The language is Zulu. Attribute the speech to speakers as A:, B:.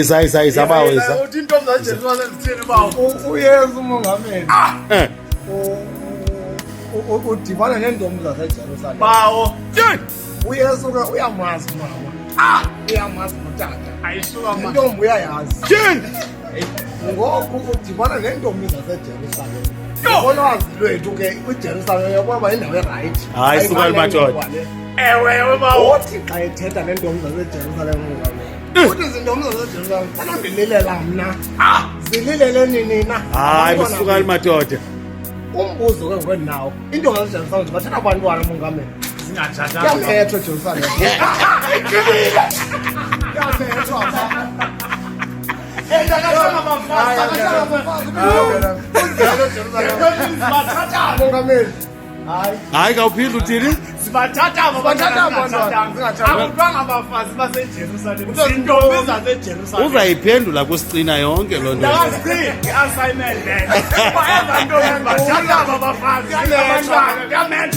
A: Isa bawo isa.
B: Uthi intombi zaJerusalem zithini bawo?
C: uYesu umongameli
A: Eh.
C: udibana nentombi zaseJerusalem.
B: Bawo.
C: uYesu ke uyamazi mama. Uyamazi utata.
B: Ayisuka manje.
C: Intombi uyayazi.
A: Tyhini.
C: Ngoku udibana nentombi zaseJerusalem. Ulwazi lwethu ke kwiJerusalem yakwaba indawo erayithi.
A: Hayi suka madoda.
B: Ewe bawo.
C: Uthi xa ethetha nentombi zaseJerusalem umongameli. Uthi izintombi zaseJerusalem sanondililela mna. Zilileleni nina.
A: Hayi suka madoda.
C: Umbuzo ke ngokwenawo. Intombi zaseJerusalem zibathatha abantwana umongameli.
B: Singathatha.
C: Yamethwa Jerusalem. Yamethwa apha. Mongameli.
A: Hayi kawuphinde uthini?
B: Sibathatha abantwana abafazi baseJerusalem. Izintombi zaseJerusalem.
A: Uzayiphendula kusicina yonke loo nto.
B: I-assignment then. Whatever ntombi bathatha abafazi abantwana.